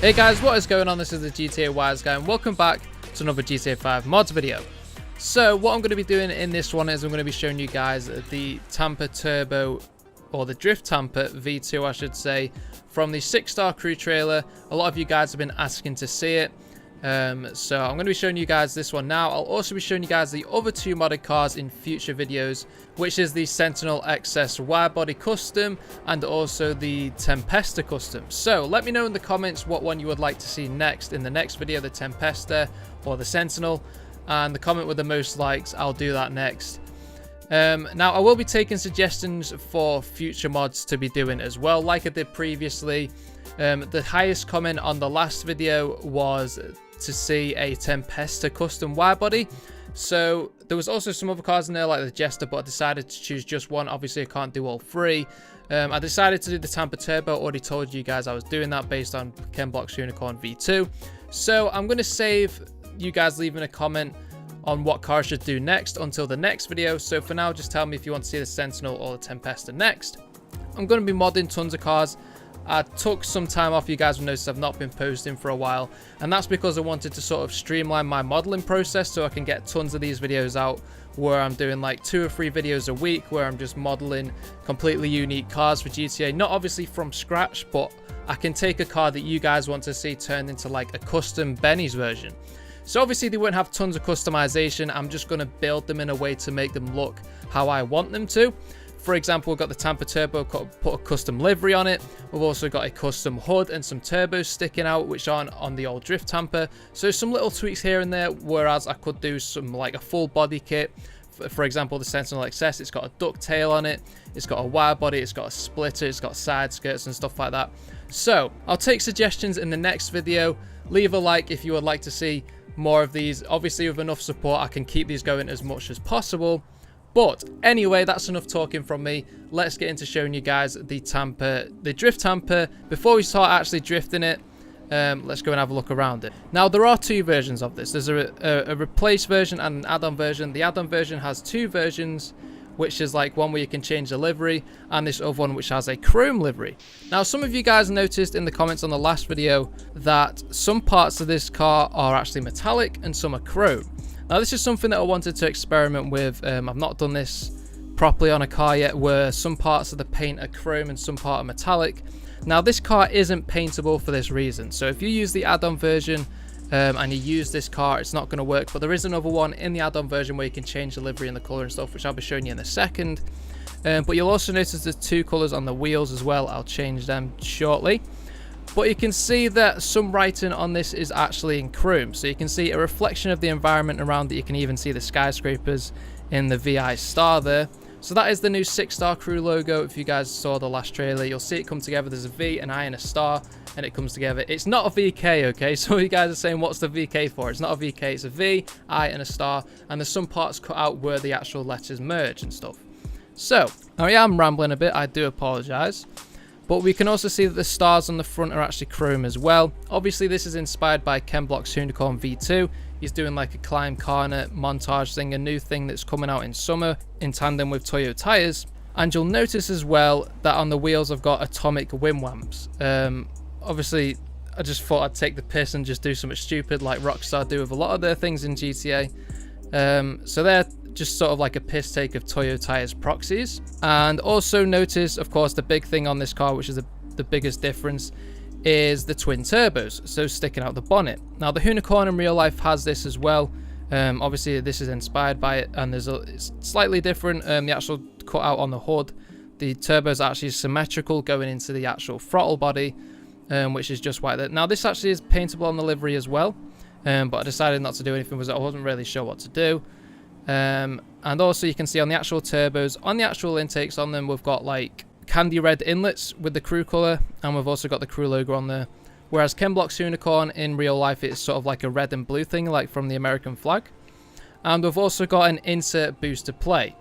Hey guys, what is going on? This is the GTA Wise guy and welcome back to another GTA 5 mods video. So what I'm going to be doing in this one is I'm going to be showing you guys the Tampa Turbo, or the Drift Tampa V2 I should say, from the 6-star crew trailer. A lot of you guys have been asking to see it. So I'm going to be showing you guys this one now. I'll also be showing you guys the other two modded cars in future videos, which is the Sentinel XS Widebody Custom and also the Tempesta Custom. So let me know in the comments what one you would like to see next in the next video, the Tempesta or the Sentinel, and the comment with the most likes, I'll do that next. Now I will be taking suggestions for future mods to be doing as well, like I did previously. The highest comment on the last video was to see a Tempesta custom widebody. So there was also some other cars in there like the Jester, but I decided to choose just one. Obviously I can't do all three. I decided to do the Tampa Turbo. I already told you guys I was doing that based on Ken Block's Unicorn V2. So I'm going to save you guys leaving a comment on what car I should do next until the next video. So for now, just tell me if you want to see the Sentinel or the Tempesta next. I'm going to be modding tons of cars. I took some time off. You guys will notice I've not been posting for a while, and that's because I wanted to sort of streamline my modeling process so I can get tons of these videos out where I'm doing like 2 or 3 videos a week where I'm just modeling completely unique cars for GTA, not obviously from scratch, but I can take a car that you guys want to see turned into like a custom Benny's version. So obviously they won't have tons of customization. I'm just going to build them in a way to make them look how I want them to. For example, we've got the Tampa Turbo, put a custom livery on it. We've also got a custom hood and some turbos sticking out, which aren't on the old Drift Tampa. So some little tweaks here and there, whereas I could do some like a full body kit. For example, the Sentinel XS, it's got a duck tail on it, it's got a wide body, it's got a splitter, it's got side skirts and stuff like that. So I'll take suggestions in the next video. Leave a like if you would like to see more of these. Obviously with enough support I can keep these going as much as possible. But anyway, that's enough talking from me. Let's get into showing you guys the Drift Tampa. Before we start actually drifting it, let's go and have a look around it. Now there are 2 versions of this. There's a replace version and an add-on version. The add-on version has 2 versions, which is like one where you can change the livery, and this other one which has a chrome livery. Now some of you guys noticed in the comments on the last video that some parts of this car are actually metallic and some are chrome. Now this is something that I wanted to experiment with. I've not done this properly on a car yet, where some parts of the paint are chrome and some part are metallic. Now this car isn't paintable for this reason. So if you use the add-on version and you use this car, it's not going to work. But there is another one in the add-on version where you can change the livery and the color and stuff, which I'll be showing you in a second. But you'll also notice there's 2 colors on the wheels as well. I'll change them shortly. But you can see that some writing on this is actually in chrome. So you can see a reflection of the environment around it. You can even see the skyscrapers in the VI star there. So that is the new 6-star crew logo. If you guys saw the last trailer, you'll see it come together. There's a V, an I, and a star, and it comes together. It's not a VK, okay? So you guys are saying, what's the VK for? It's not a VK, it's a V, I, and a star. And there's some parts cut out where the actual letters merge and stuff. So, now I am rambling a bit. I do apologize. But we can also see that the stars on the front are actually chrome as well. Obviously, this is inspired by Ken Block's Unicorn V2. He's doing like a climb corner montage thing, a new thing that's coming out in summer in tandem with Toyo tires. And you'll notice as well that on the wheels I've got atomic wim whams. Obviously, I just thought I'd take the piss and just do something stupid like Rockstar do with a lot of their things in GTA. So they're just sort of like a piss take of Toyo tires proxies. And also notice, of course, the big thing on this car, which is the biggest difference, is the twin turbos, so sticking out the bonnet. Now the Unicorn in real life has this as well. Obviously this is inspired by it, and it's slightly different. The actual cutout on the hood, the turbos are actually symmetrical going into the actual throttle body, which is just white there. Now this actually is paintable on the livery as well, but I decided not to do anything because I wasn't really sure what to do. And also you can see on the actual turbos, on the actual intakes on them, we've got like candy red inlets with the crew color, and we've also got the crew logo on there. Whereas Ken Block's Unicorn in real life, it's sort of like a red and blue thing, like from the American flag. And we've also got an insert boost to play.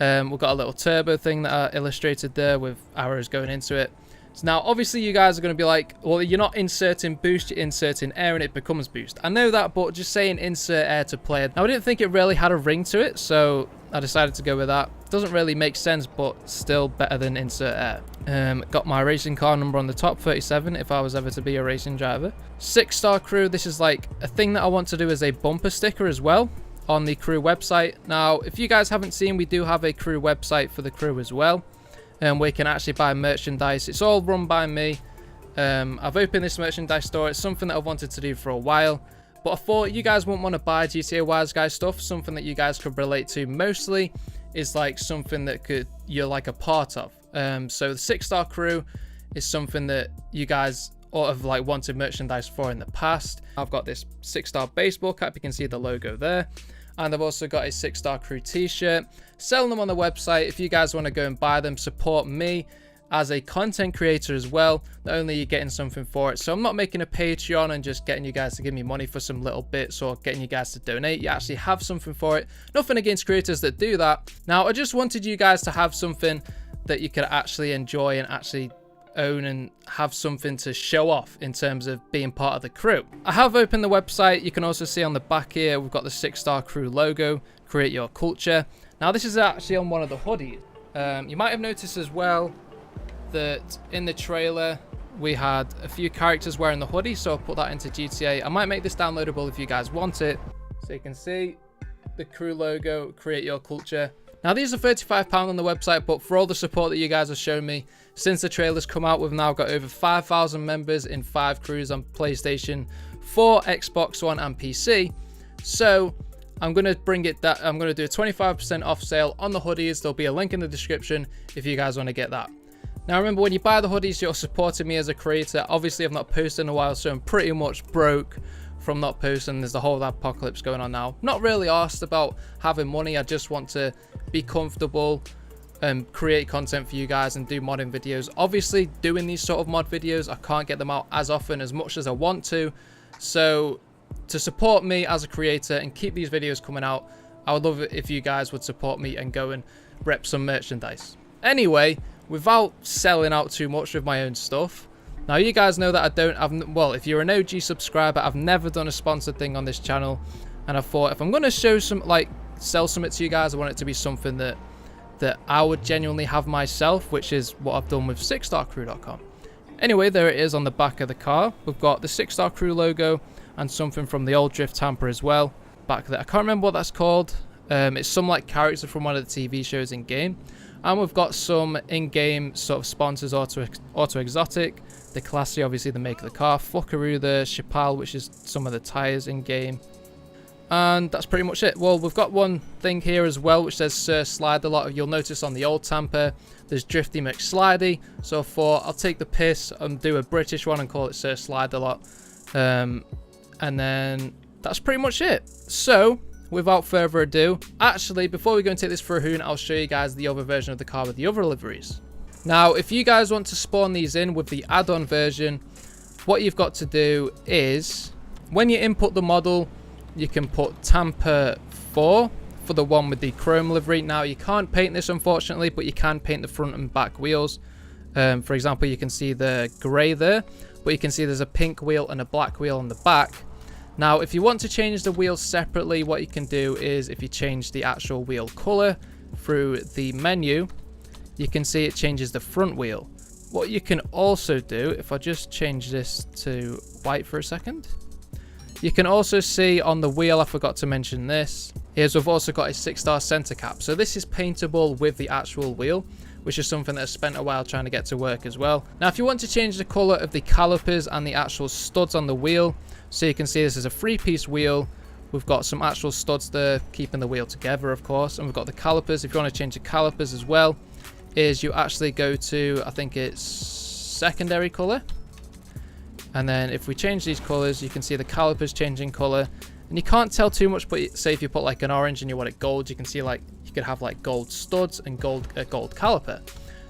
We've got a little turbo thing that I illustrated there with arrows going into it. So now obviously you guys are going to be like, well, you're not inserting boost, you're inserting air and it becomes boost. I know that, but just saying insert air to play. Now I didn't think it really had a ring to it, so I decided to go with that. Doesn't really make sense, but still better than insert air. Got my racing car number on the top, 37, if I was ever to be a racing driver. 6-star crew, this is like a thing that I want to do as a bumper sticker as well on the crew website. Now, if you guys haven't seen, we do have a crew website for the crew as well, and we can actually buy merchandise. It's all run by me. I've opened this merchandise store. It's something that I've wanted to do for a while, but I thought you guys wouldn't want to buy GTA Wise Guy stuff. Something that you guys could relate to mostly is like something that you're like a part of. So the 6-star crew is something that you guys ought have like wanted merchandise for in the past. I've got this 6-star baseball cap. You can see the logo there. And I've also got a 6-star crew t-shirt. Selling them on the website. If you guys want to go and buy them, support me as a content creator as well. Not only are you getting something for it, so I'm not making a Patreon and just getting you guys to give me money for some little bits or getting you guys to donate. You actually have something for it. Nothing against creators that do that. Now, I just wanted you guys to have something that you could actually enjoy and actually own and have something to show off in terms of being part of the crew. I have opened the website. You can also see on the back here, we've got the 6-star crew logo, create your culture. Now, this is actually on one of the hoodies. You might have noticed as well that in the trailer we had a few characters wearing the hoodie, so I'll put that into GTA. I might make this downloadable if you guys want it, so you can see the crew logo, create your culture. Now, these are £35 on the website, but for all the support that you guys have shown me since the trailer's come out, we've now got over 5,000 members in 5 crews on PlayStation 4, Xbox One and PC. So I'm going to bring it that I'm going to do a 25% off sale on the hoodies. There'll be a link in the description if you guys want to get that. Now, remember, when you buy the hoodies, you're supporting me as a creator. Obviously, I've not posted in a while, so I'm pretty much broke from not posting. There's the whole apocalypse going on now. Not really asked about having money. I just want to be comfortable and create content for you guys and do modding videos. Obviously, doing these sort of mod videos, I can't get them out as often as much as I want to. So to support me as a creator and keep these videos coming out, I would love it if you guys would support me and go and rep some merchandise. Anyway, without selling out too much with my own stuff, now you guys know that I don't have, well, if you're an OG subscriber, I've never done a sponsored thing on this channel, and I thought if I'm going to show some, like, sell something to you guys, I want it to be something that I would genuinely have myself, which is what I've done with 6starcrew.com. Anyway, there it is on the back of the car. We've got the 6-star crew logo and something from the old Drift Tampa as well back there. I can't remember what that's called. It's some like character from one of the TV shows in game. And we've got some in-game sort of sponsors: Auto Exotic, the Classy, obviously the make of the car, Fuckaroo, the Chapal, which is some of the tires in game. And that's pretty much it. Well, we've got one thing here as well, which says Sir Slide a lot. You'll notice on the old Tampa, there's Drifty McSlidey. So I thought I'll take the piss and do a British one and call it Sir Slide a lot. And then that's pretty much it. So without further ado, actually, before we go and take this for a hoon, I'll show you guys the other version of the car with the other liveries. Now, if you guys want to spawn these in with the add-on version, what you've got to do is, when you input the model, you can put Tampa 4 for the one with the chrome livery. Now, you can't paint this, unfortunately, but you can paint the front and back wheels. For example, you can see the grey there, but you can see there's a pink wheel and a black wheel on the back. Now, if you want to change the wheels separately, what you can do is, if you change the actual wheel color through the menu, you can see it changes the front wheel. What you can also do, if I just change this to white for a second, you can also see on the wheel, I forgot to mention this, is we've also got a 6-star center cap. So this is paintable with the actual wheel, which is something that I spent a while trying to get to work as well. Now, if you want to change the color of the calipers and the actual studs on the wheel, so you can see this is a 3-piece wheel. We've got some actual studs there, keeping the wheel together, of course. And we've got the calipers. If you want to change the calipers as well, is you actually go to, I think it's secondary color. And then if we change these colors, you can see the calipers changing color. And you can't tell too much, but say if you put like an orange and you want it gold, you can see like you could have like gold studs and gold caliper.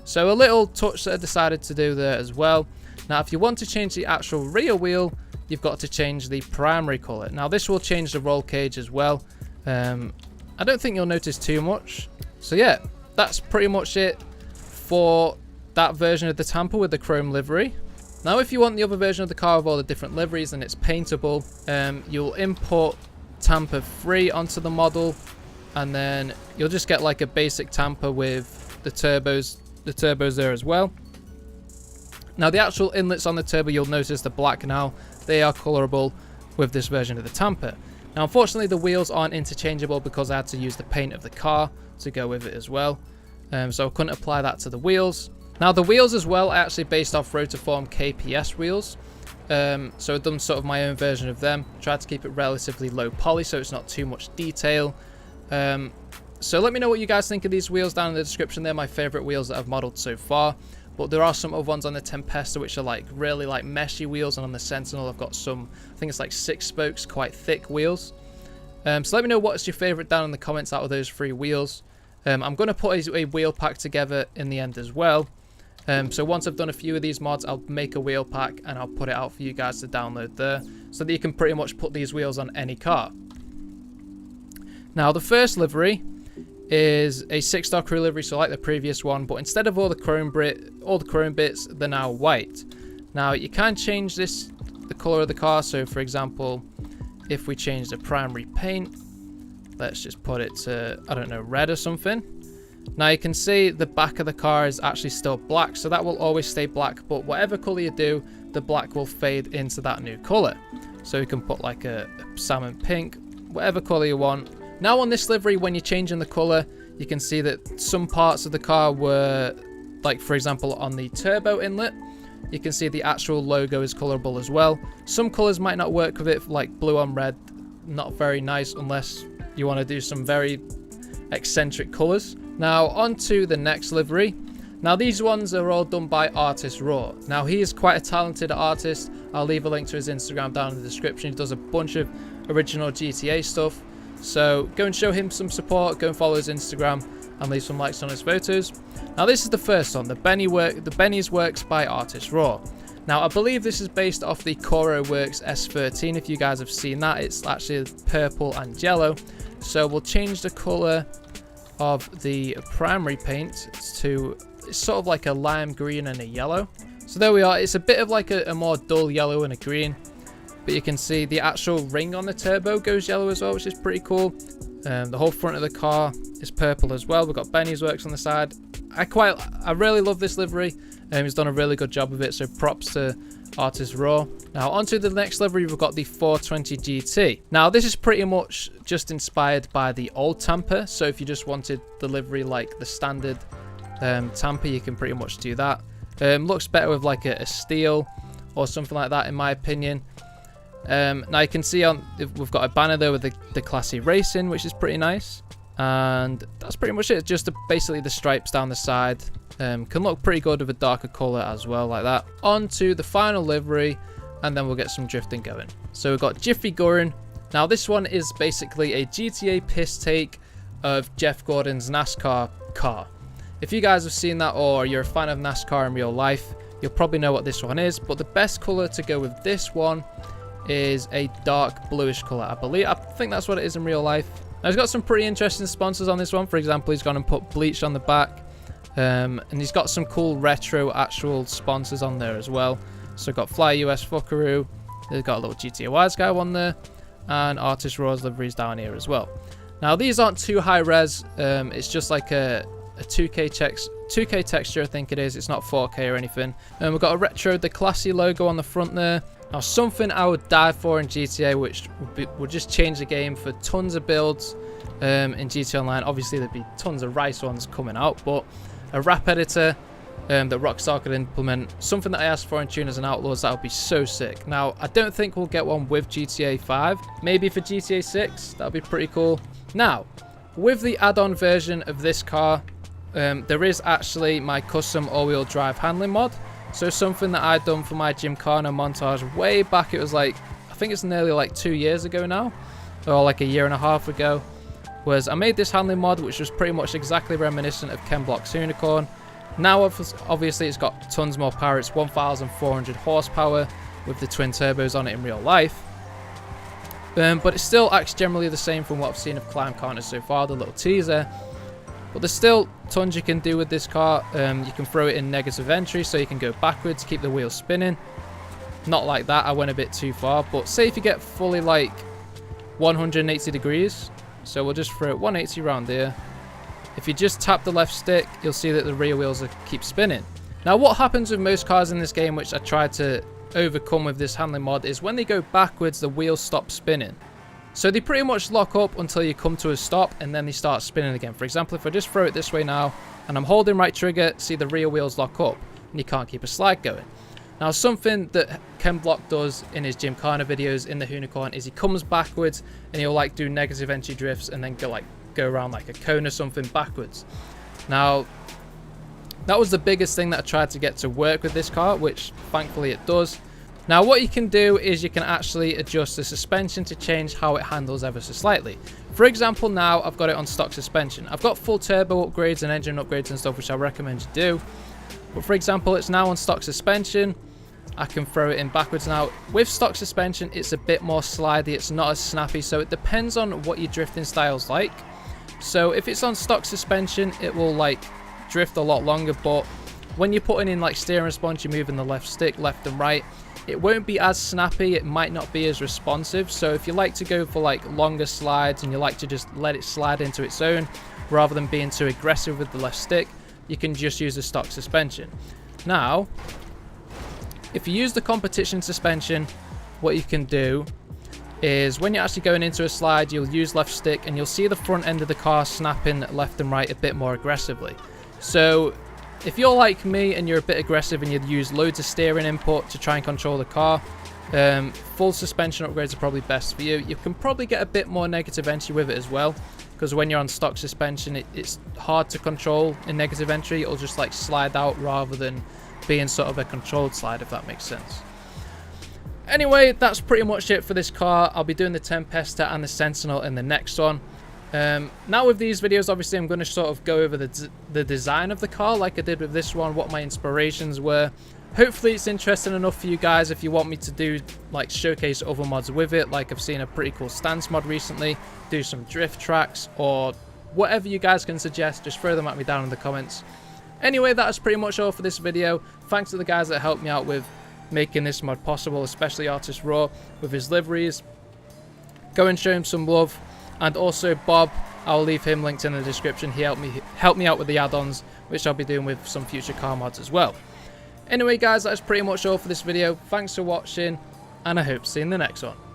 So a little touch that I decided to do there as well. Now, if you want to change the actual rear wheel, you've got to change the primary color. Now, this will change the roll cage as well. I don't think you'll notice too much. So yeah, that's pretty much it for that version of the Tampa with the chrome livery. Now, if you want the other version of the car with all the different liveries and it's paintable, you'll import Tampa 3 onto the model, and then you'll just get like a basic Tampa with the turbos there as well. Now the actual inlets on the turbo, you'll notice the black now, they are colorable with this version of the Tampa. Now unfortunately the wheels aren't interchangeable because I had to use the paint of the car to go with it as well, so I couldn't apply that to the wheels. Now the wheels as well are actually based off Rotiform KPS wheels, so I've done sort of my own version of them, tried to keep it relatively low poly so it's not too much detail. So let me know what you guys think of these wheels down in the description. They're my favorite wheels that I've modeled so far, but there are some other ones on the Tempesta which are like really like meshy wheels, and on the Sentinel I've got some, I think it's like 6 spokes, quite thick wheels. So let me know what's your favorite down in the comments out of those 3 wheels. I'm going to put a wheel pack together in the end as well. So once I've done a few of these mods, I'll make a wheel pack and I'll put it out for you guys to download there, so that you can pretty much put these wheels on any car. Now the first livery is a 6-star crew livery, so like the previous one, but instead of all the chrome bits, they're now white. Now you can change the color of the car, so for example, if we change the primary paint, let's just put it to, I don't know, red or something. Now you can see the back of the car is actually still black, so that will always stay black, but whatever color you do, the black will fade into that new color. So you can put like a salmon pink, whatever color you want. Now on this livery, when you're changing the color, you can see that some parts of the car were, like for example on the turbo inlet, you can see the actual logo is colorable as well. Some colors might not work with it, like blue on red, not very nice unless you want to do some very eccentric colors. Now onto the next livery. Now these ones are all done by Artist Raw. Now he is quite a talented artist. I'll leave a link to his Instagram down in the description. He does a bunch of original GTA stuff, so go and show him some support. Go and follow his Instagram and leave some likes on his photos. Now this is the first one, the Benny's Works by Artist Raw. Now I believe this is based off the Coro Works S13. If you guys have seen that, it's actually purple and yellow. So we'll change the color of the primary paint to, it's sort of like a lime green and a yellow. So there we are. It's a bit of like a more dull yellow and a green, but you can see the actual ring on the turbo goes yellow as well, which is pretty cool. The whole front of the car is purple as well. We've got Benny's Works on the side. I really love this livery. He's done a really good job of it, so props to Artist Raw. Now onto the next livery, we've got the 420 GT. Now this is pretty much just inspired by the old Tampa, so if you just wanted the livery like the standard Tampa, you can pretty much do that. Looks better with like a steel or something like that in my opinion. Now you can see we've got a banner there with the classy racing, which is pretty nice, and that's pretty much it. Just basically the stripes down the side. Can look pretty good with a darker color as well, like that. On to the final livery, and then we'll get some drifting going. So we've got Jiffy Gordon. Now this one is basically a GTA piss take of Jeff Gordon's NASCAR car. If you guys have seen that, or you're a fan of NASCAR in real life, you'll probably know what this one is, but the best color to go with this one is a dark bluish color. I think that's what it is in real life. Now he's got some pretty interesting sponsors on this one. For example, he's gone and put bleach on the back, and he's got some cool retro actual sponsors on there as well. So got Fly US Fuckaroo, they've got a little GTA Wise guy on there, and Artist Raw's liveries down here as well. Now these aren't too high res, it's just like a 2K texture, I think it is. It's not 4K or anything. And we've got a retro, the classy logo on the front there. Now something I would die for in GTA, which would just change the game for tons of builds in GTA Online. Obviously there'd be tons of rice ones coming out, but a rap editor that Rockstar could implement, something that I asked for in Tuners and Outlaws, that would be so sick. Now I don't think we'll get one with GTA 5, maybe for GTA 6, that would be pretty cool. Now with the add-on version of this car, there is actually my custom all-wheel drive handling mod. So something that I'd done for my Gymkhana montage way back, it was like, I think it's nearly like 2 years ago now, or like a year and a half ago, was I made this handling mod which was pretty much exactly reminiscent of Ken Block's Unicorn. Now obviously it's got tons more power, it's 1,400 horsepower with the twin turbos on it in real life. But it still acts generally the same from what I've seen of Climb Corner so far, the little teaser. But there's still tons you can do with this car. You can throw it in negative entry, so you can go backwards, keep the wheels spinning. Not like that, I went a bit too far. But say if you get fully like 180 degrees, So we'll just throw it 180 around here. If you just tap the left stick, you'll see that the rear wheels keep spinning. Now what happens with most cars in this game, which I tried to overcome with this handling mod, is when they go backwards, the wheels stop spinning. So they pretty much lock up until you come to a stop, and then they start spinning again. For example, if I just throw it this way now, and I'm holding right trigger, see the rear wheels lock up, and you can't keep a slide going. Now something that Ken Block does in his Gymkhana videos in the Unicorn is he comes backwards, and he'll like do negative entry drifts, and then go around like a cone or something backwards. Now that was the biggest thing that I tried to get to work with this car, which thankfully it does. Now what you can do is you can actually adjust the suspension to change how it handles ever so slightly. For example, now I've got it on stock suspension. I've got full turbo upgrades and engine upgrades and stuff, which I recommend you do. But for example, it's now on stock suspension. I can throw it in backwards now. With stock suspension, it's a bit more slidey, it's not as snappy, so it depends on what your drifting style's like. So if it's on stock suspension, it will like drift a lot longer, but when you're putting in like steering response, you're moving the left stick left and right, it won't be as snappy, it might not be as responsive. So if you like to go for like longer slides and you like to just let it slide into its own rather than being too aggressive with the left stick, you can just use the stock suspension. Now if you use the competition suspension, what you can do is when you're actually going into a slide, you'll use left stick and you'll see the front end of the car snapping left and right a bit more aggressively. So if you're like me and you're a bit aggressive and you use loads of steering input to try and control the car, full suspension upgrades are probably best for you. You can probably get a bit more negative entry with it as well, because when you're on stock suspension, it's hard to control in negative entry. It'll just like slide out rather than being sort of a controlled slide, if that makes sense. Anyway, that's pretty much it for this car. I'll be doing the Tempesta and the Sentinel in the next one. Now with these videos, obviously I'm going to sort of go over the design of the car like I did with this one, what my inspirations were. Hopefully it's interesting enough for you guys if you want me to do like showcase other mods with it. Like I've seen a pretty cool stance mod recently, do some drift tracks, or whatever you guys can suggest, just throw them at me down in the comments. Anyway, that is pretty much all for this video. Thanks to the guys that helped me out with making this mod possible, especially Artist Raw with his liveries. Go and show him some love. And also Bob, I'll leave him linked in the description. He helped me out with the add-ons, which I'll be doing with some future car mods as well. Anyway guys, that's pretty much all for this video. Thanks for watching, and I hope to see you in the next one.